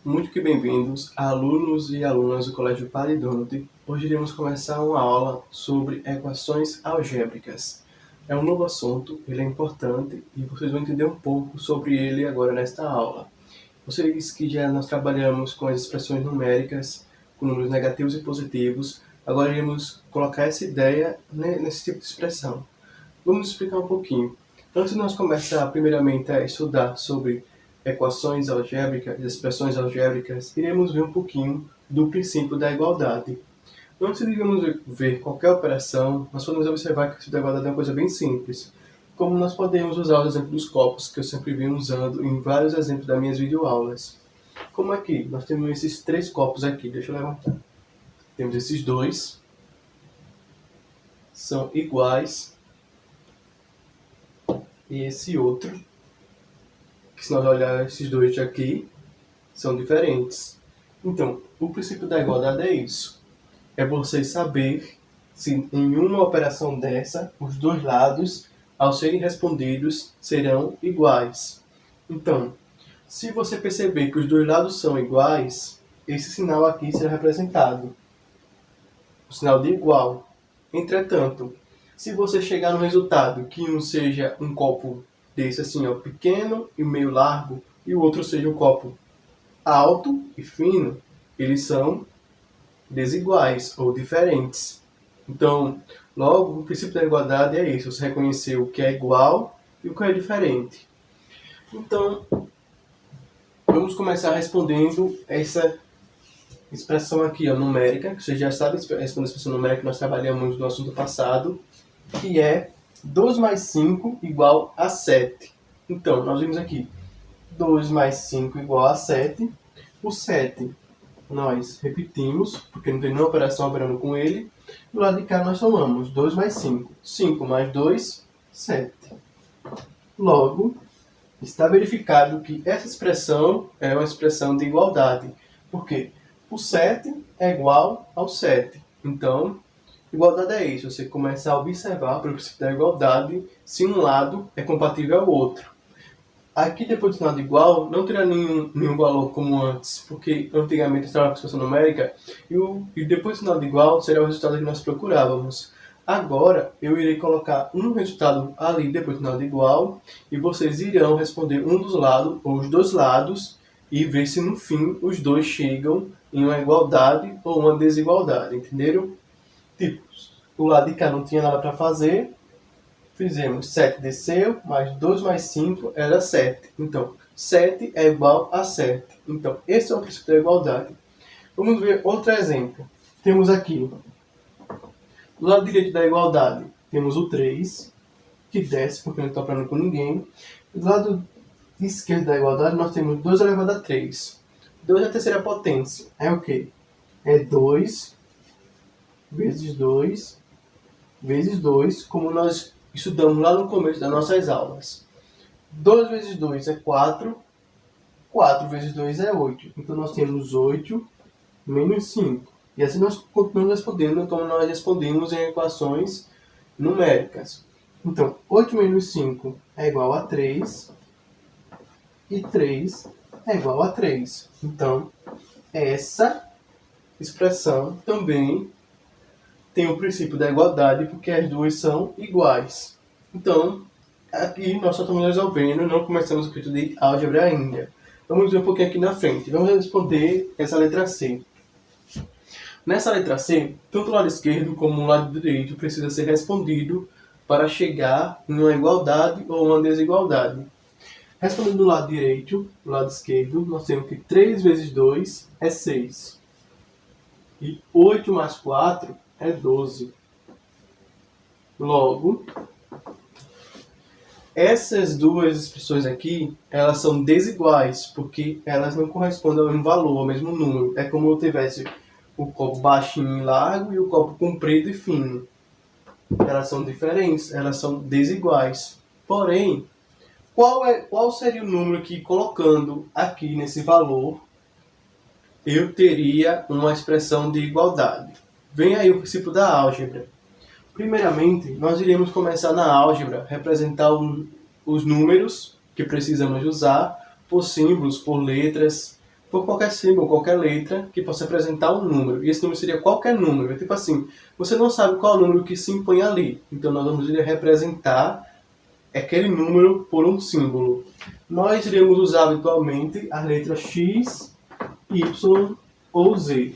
Muito que bem-vindos, alunos e alunas do Colégio Padre Donald. Hoje iremos começar uma aula sobre equações algébricas. É um novo assunto, ele é importante e vocês vão entender um pouco sobre ele agora nesta aula. Vocês que já nós trabalhamos com as expressões numéricas, com números negativos e positivos, agora iremos colocar essa ideia nesse tipo de expressão. Vamos explicar um pouquinho. Antes de nós começar, primeiramente, a estudar sobre equações algébricas, expressões algébricas, iremos ver um pouquinho do princípio da igualdade. Antes de ver qualquer operação, nós podemos observar que o princípio da igualdade é uma coisa bem simples. Como nós podemos usar o exemplo dos copos, que eu sempre venho usando em vários exemplos das minhas videoaulas. Como aqui, nós temos esses 3 copos aqui, deixa eu levantar. Temos esses 2, são iguais, e esse outro, que se nós olharmos esses dois aqui, são diferentes. Então, o princípio da igualdade é isso. É você saber se em uma operação dessa, os dois lados, ao serem respondidos, serão iguais. Então, se você perceber que os dois lados são iguais, esse sinal aqui será representado. O sinal de igual. Entretanto, se você chegar no resultado que um seja um copo desse assim, ó, pequeno e meio largo, e o outro seja um copo alto e fino, eles são desiguais ou diferentes. Então, logo, o princípio da igualdade é isso, você reconhecer o que é igual e o que é diferente. Então, vamos começar respondendo essa expressão aqui, ó, numérica, que você já sabe responder a expressão numérica que nós trabalhamos no assunto passado, que é 2 mais 5 igual a 7. Então, nós vimos aqui 2 mais 5 igual a 7. O 7 nós repetimos, porque não tem nenhuma operação operando com ele. Do lado de cá nós somamos 2 mais 5. 5 mais 2, 7. Logo, está verificado que essa expressão é uma expressão de igualdade. Por quê? O 7 é igual ao 7. Então, igualdade é isso. Você começa a observar, pelo princípio da igualdade, se um lado é compatível ao outro. Aqui, depois do sinal de igual, não terá nenhum valor como antes, porque antigamente estava com expressão numérica, e depois do sinal de igual será o resultado que nós procurávamos. Agora, eu irei colocar um resultado ali depois do sinal de igual, e vocês irão responder um dos lados, ou os dois lados, e ver se no fim os dois chegam em uma igualdade ou uma desigualdade, entenderam? Tipo, o lado de cá não tinha nada para fazer, fizemos 7 desceu, mais 2 mais 5 era 7. Então, 7 é igual a 7. Então, esse é o princípio da igualdade. Vamos ver outro exemplo. Temos aqui, do lado direito da igualdade, temos o 3, que desce porque não está operando com ninguém. Do lado esquerdo da igualdade, nós temos 2 elevado a 3. 2 é a terceira potência. É o quê? É 2 vezes 2 vezes 2, como nós estudamos lá no começo das nossas aulas. 2 vezes 2 é 4, 4 vezes 2 é 8. Então nós temos 8 menos 5. E assim nós continuamos respondendo como nós respondemos em equações numéricas. Então, 8 menos 5 é igual a 3. E 3 é igual a 3. Então, essa expressão também tem o princípio da igualdade, porque as duas são iguais. Então, aqui nós só estamos resolvendo, não começamos o escrito de álgebra ainda. Vamos ver um pouquinho aqui na frente. Vamos responder essa letra C. Nessa letra C, tanto o lado esquerdo como o lado direito precisa ser respondido para chegar em uma igualdade ou uma desigualdade. Respondendo do lado direito, do lado esquerdo, nós temos que 3 vezes 2 é 6. E 8 mais 4 é 12. Logo, essas duas expressões aqui, elas são desiguais, porque elas não correspondem ao mesmo valor, ao mesmo número. É como eu tivesse o copo baixinho e largo e o copo comprido e fino. Elas são diferentes, elas são desiguais. Porém, qual seria o número que, colocando aqui nesse valor, eu teria uma expressão de igualdade? Vem aí o princípio da álgebra. Primeiramente, nós iremos começar na álgebra, representar os números que precisamos usar por símbolos, por letras, por qualquer símbolo, qualquer letra que possa representar um número. E esse número seria qualquer número. É tipo assim, você não sabe qual é o número que se impõe ali. Então nós vamos representar aquele número por um símbolo. Nós iremos usar habitualmente as letras X, Y ou Z.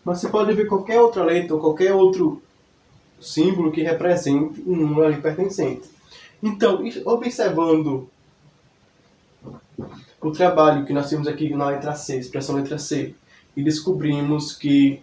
Mas você pode ver qualquer outra letra ou qualquer outro símbolo que represente um número ali pertencente. Então, observando o trabalho que nós temos aqui na letra C, expressão letra C, e descobrimos que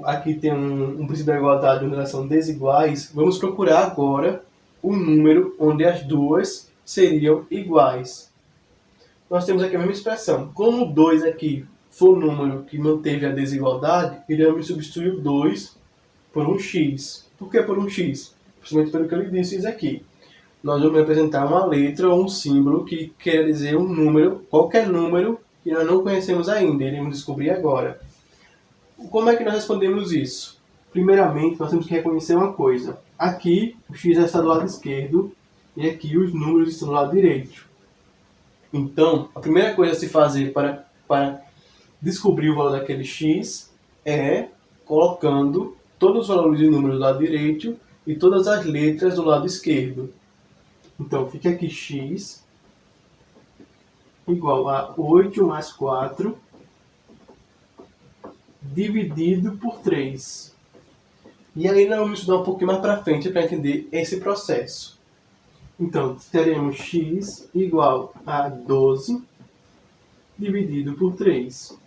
aqui tem um princípio da igualdade onde elas são desiguais, vamos procurar agora o número onde as duas seriam iguais. Nós temos aqui a mesma expressão. Como o 2 aqui for o número que manteve a desigualdade, iremos substituir o 2 por um x. Por que por um x? Principalmente pelo que ele disse aqui. Nós vamos representar uma letra ou um símbolo que quer dizer um número, qualquer número, que nós não conhecemos ainda, iremos descobrir agora. Como é que nós respondemos isso? Primeiramente, nós temos que reconhecer uma coisa. Aqui, o x está do lado esquerdo e aqui os números estão do lado direito. Então, a primeira coisa a se fazer para descobrir o valor daquele x é colocando todos os valores de números do lado direito e todas as letras do lado esquerdo. Então, fica aqui x igual a 8 mais 4 dividido por 3. E aí nós vamos estudar um pouquinho mais para frente para entender esse processo. Então, teremos x igual a 12 dividido por 3.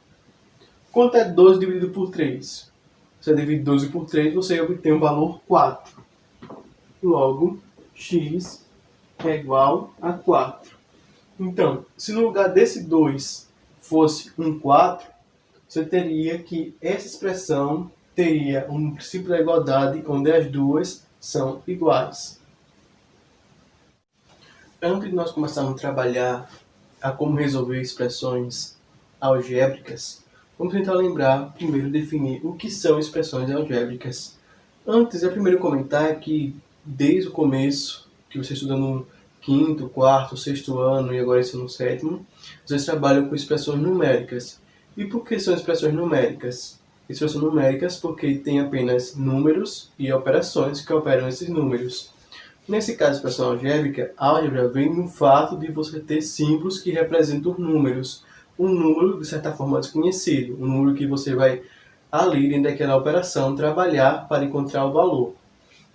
Quanto é 12 dividido por 3? Você divide 12 por 3, você obtém o valor 4. Logo, x é igual a 4. Então, se no lugar desse 2 fosse um 4, você teria que essa expressão teria um princípio da igualdade onde as duas são iguais. Antes de nós começarmos a trabalhar a como resolver expressões algébricas, vamos tentar lembrar, primeiro, definir o que são expressões algébricas. Antes, é primeiro comentar que, desde o começo, que você estuda no quinto, quarto, sexto ano e agora no sétimo, vocês trabalham com expressões numéricas. E por que são expressões numéricas? Expressões numéricas porque tem apenas números e operações que operam esses números. Nesse caso, expressão algébrica, álgebra vem no fato de você ter símbolos que representam números. Um número, de certa forma, desconhecido. Um número que você vai, ali, dentro daquela operação, trabalhar para encontrar o valor.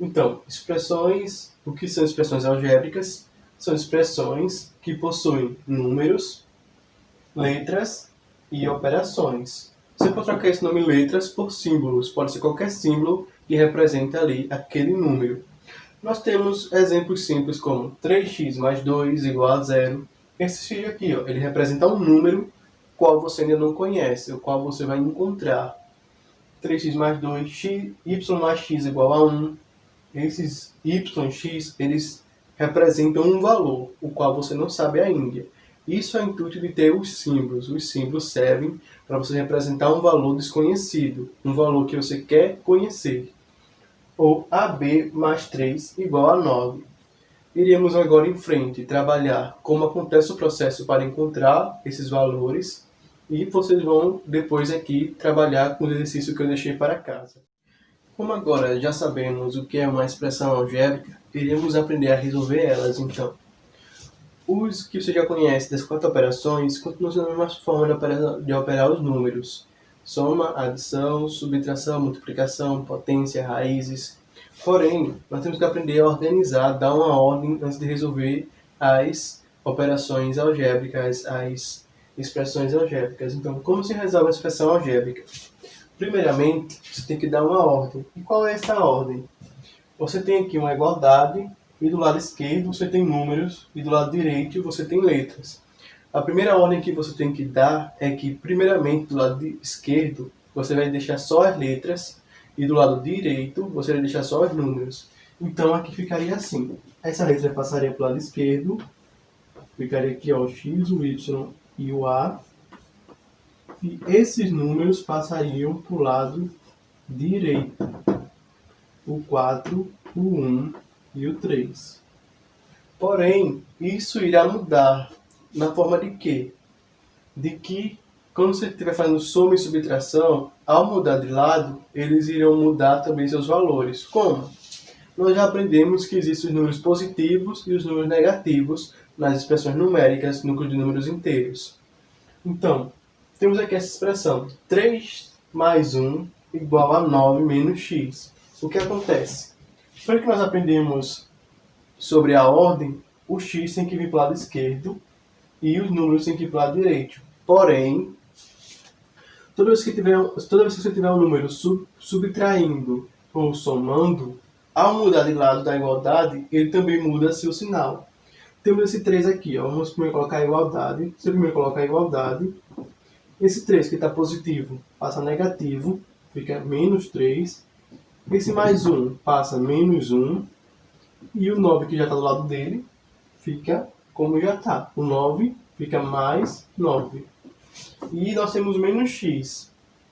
Então, o que são expressões algébricas? São expressões que possuem números, letras e operações. Você pode trocar esse nome letras por símbolos. Pode ser qualquer símbolo que represente ali aquele número. Nós temos exemplos simples como 3x mais 2 igual a 0. Esse x aqui, ele representa um número qual você ainda não conhece, o qual você vai encontrar. 3x mais 2, y mais x igual a 1. Esses y, x, eles representam um valor, o qual você não sabe ainda. Isso é o intuito de ter os símbolos. Os símbolos servem para você representar um valor desconhecido, um valor que você quer conhecer. Ou AB mais 3 igual a 9. Iremos agora em frente trabalhar como acontece o processo para encontrar esses valores e vocês vão depois aqui trabalhar com o exercício que eu deixei para casa. Como agora já sabemos o que é uma expressão algébrica, iremos aprender a resolver elas então. Os que você já conhece das 4 operações continuam sendo a mesma forma de operar os números. Soma, adição, subtração, multiplicação, potência, raízes. Porém, nós temos que aprender a organizar, dar uma ordem antes de resolver as operações algébricas, as expressões algébricas. Então, como se resolve a expressão algébrica? Primeiramente, você tem que dar uma ordem. E qual é essa ordem? Você tem aqui uma igualdade e do lado esquerdo você tem números e do lado direito você tem letras. A primeira ordem que você tem que dar é que, primeiramente, do lado esquerdo você vai deixar só as letras e do lado direito você vai deixar só os números. Então aqui ficaria assim. Essa letra passaria para o lado esquerdo, ficaria aqui o x, o y e o a. E esses números passariam para o lado direito. O 4, o 1 e o 3. Porém, isso irá mudar na forma de quê? de que quando você estiver fazendo soma e subtração, ao mudar de lado, eles irão mudar também seus valores. Como? Nós já aprendemos que existem os números positivos e os números negativos nas expressões numéricas, núcleo de números inteiros. Então, temos aqui essa expressão, 3 mais 1 igual a 9 menos x. O que acontece? Pelo que nós aprendemos sobre a ordem, o x tem que vir para o lado esquerdo e os números têm que ir para o lado direito. Porém, toda vez que você tiver um número subtraindo ou somando, ao mudar de lado da igualdade, ele também muda seu sinal. Temos esse 3 aqui, ó. Vamos primeiro colocar a igualdade. Se eu primeiro colocar a igualdade, esse 3 que está positivo passa a negativo, fica menos 3. Esse mais 1 passa menos 1. E o 9 que já está do lado dele fica como já está. O 9 fica mais 9. E nós temos menos x.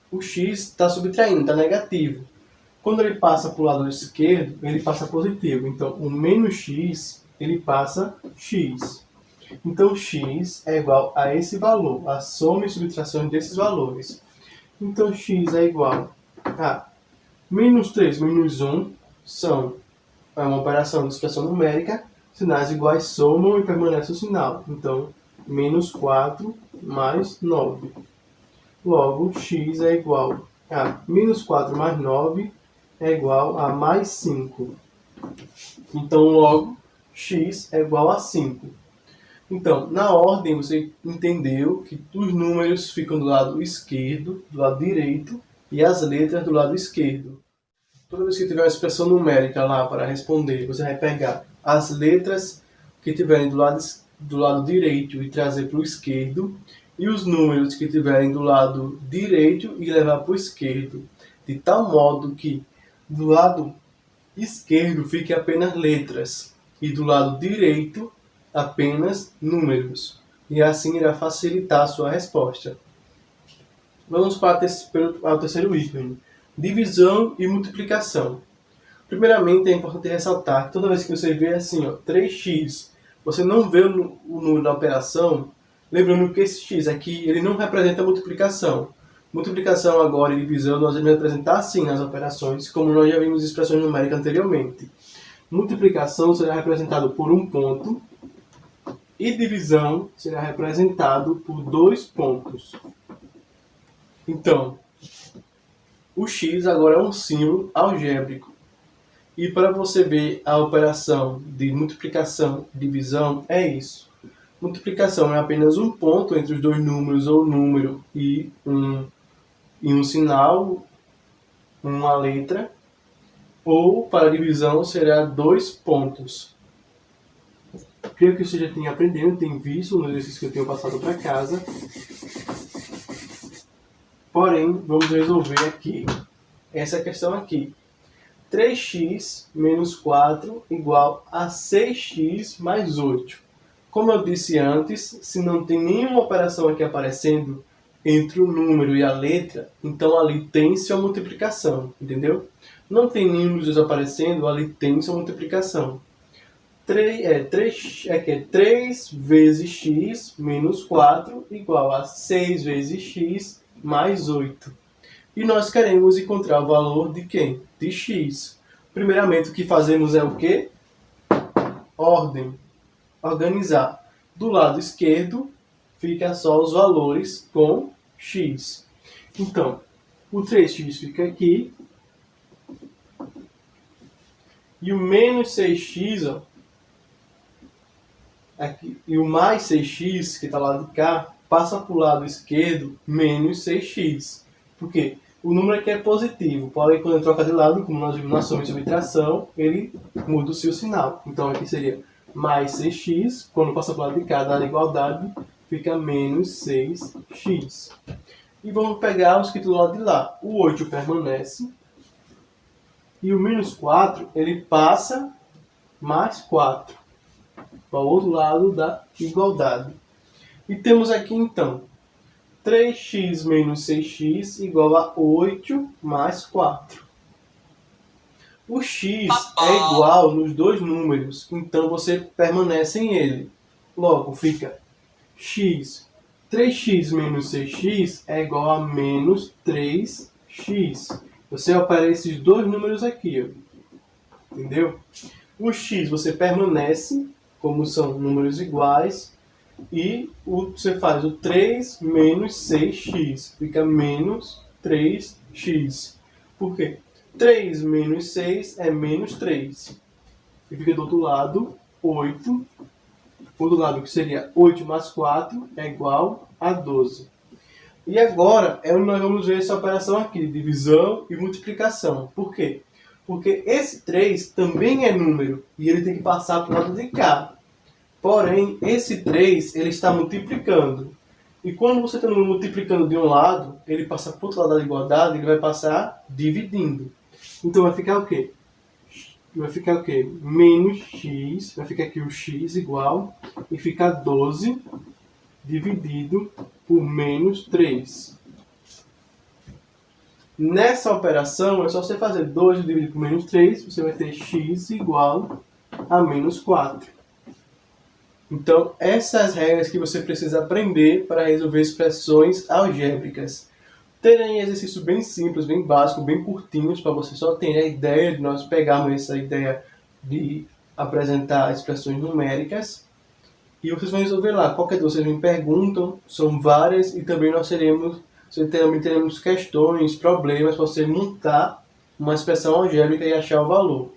O x está subtraindo, está negativo. Quando ele passa para o lado esquerdo, ele passa positivo. Então, o menos x, ele passa x. Então, x é igual a esse valor, a soma e subtração desses valores. Então, x é igual a menos 3 menos 1 são uma operação de expressão numérica. Sinais iguais somam e permanece o sinal. Então, menos 4 mais 9. Logo, x é igual a menos 4 mais 9 é igual a mais 5. Então, logo, x é igual a 5. Então, na ordem, você entendeu que os números ficam do lado esquerdo, do lado direito, e as letras do lado esquerdo. Toda vez que tiver uma expressão numérica lá para responder, você vai pegar as letras que tiverem do lado direito e trazer para o esquerdo, e os números que tiverem do lado direito e levar para o esquerdo, de tal modo que do lado esquerdo fique apenas letras e do lado direito apenas números. E assim irá facilitar a sua resposta. Vamos para o terceiro ícone. Divisão e multiplicação. Primeiramente, é importante ressaltar que toda vez que você vê assim, 3x, você não vê o número da operação, lembrando que esse x aqui ele não representa multiplicação. Multiplicação agora e divisão nós vamos representar assim nas operações, como nós já vimos expressões numéricas anteriormente. Multiplicação será representado por um ponto e divisão será representado por 2 pontos. Então, o x agora é um símbolo algébrico. E para você ver a operação de multiplicação e divisão, é isso. Multiplicação é apenas um ponto entre os dois números ou número e um sinal, uma letra. Ou para divisão será 2 pontos. Creio que você já tenha aprendido, tem visto no exercício que eu tenho passado para casa. Porém, vamos resolver aqui essa questão aqui. 3x menos 4 igual a 6x mais 8. Como eu disse antes, se não tem nenhuma operação aqui aparecendo entre o número e a letra, então ali tem sua multiplicação, entendeu? Não tem nenhum dos dois aparecendo, ali tem sua multiplicação. 3 vezes x menos 4 igual a 6 vezes x mais 8. E nós queremos encontrar o valor de quem? De x. Primeiramente, o que fazemos é o quê? Ordem. Organizar. Do lado esquerdo, fica só os valores com x. Então, o 3x fica aqui. E o menos 6x, ó, aqui, e o mais 6x, que está lá de cá, passa para o lado esquerdo, menos 6x. Por quê? O número aqui é positivo, porém quando ele troca de lado, como nós vimos na soma e subtração, ele muda o seu sinal. Então aqui seria mais 6x, quando passa para o lado de cá, dada a igualdade, fica menos 6x. E vamos pegar os que estão do lado de lá. O 8 permanece, e o menos 4, ele passa mais 4, para o outro lado da igualdade. E temos aqui então 3x menos 6x igual a 8 mais 4. O x é igual nos dois números, então você permanece em ele. Logo, fica x 3x menos 6x é igual a menos 3x. Você opera esses dois números aqui, ó. Entendeu? O x você permanece, como são números iguais, e você faz o 3 menos 6x, fica menos 3x. Por quê? 3 menos 6 é menos 3. E fica do outro lado 8. O outro lado, que seria 8 mais 4, é igual a 12. E agora é onde nós vamos ver essa operação aqui, divisão e multiplicação. Por quê? Porque esse 3 também é número e ele tem que passar para o lado de cá. Porém, esse 3 ele está multiplicando. E quando você está multiplicando de um lado, ele passa para o outro lado da igualdade, ele vai passar dividindo. Então vai ficar o quê? Vai ficar o quê? Menos x, vai ficar aqui o x igual, e fica 12 dividido por menos 3. Nessa operação, é só você fazer 12 dividido por menos 3, você vai ter x igual a menos 4. Então, essas regras que você precisa aprender para resolver expressões algébricas. Terem exercícios bem simples, bem básicos, bem curtinhos, para você só ter a ideia de nós pegarmos essa ideia de apresentar expressões numéricas. E vocês vão resolver lá. Qualquer dúvida, vocês me perguntam, são várias, e também nós teremos questões, problemas, para você montar uma expressão algébrica e achar o valor.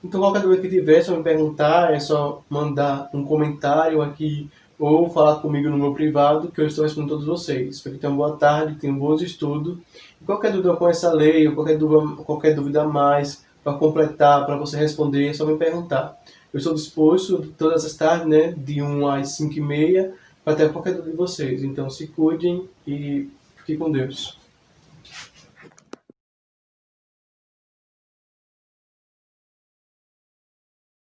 Então, qualquer dúvida que tiver, só me perguntar, é só mandar um comentário aqui ou falar comigo no meu privado, que eu estou respondendo todos vocês. Espero que tenham boa tarde, tenham bons estudos. E qualquer dúvida com essa lei, ou qualquer dúvida a mais, para completar, para você responder, é só me perguntar. Eu estou disposto todas as tardes, né, de 1 às 5h30, para ter qualquer dúvida de vocês. Então, se cuidem e fiquem com Deus.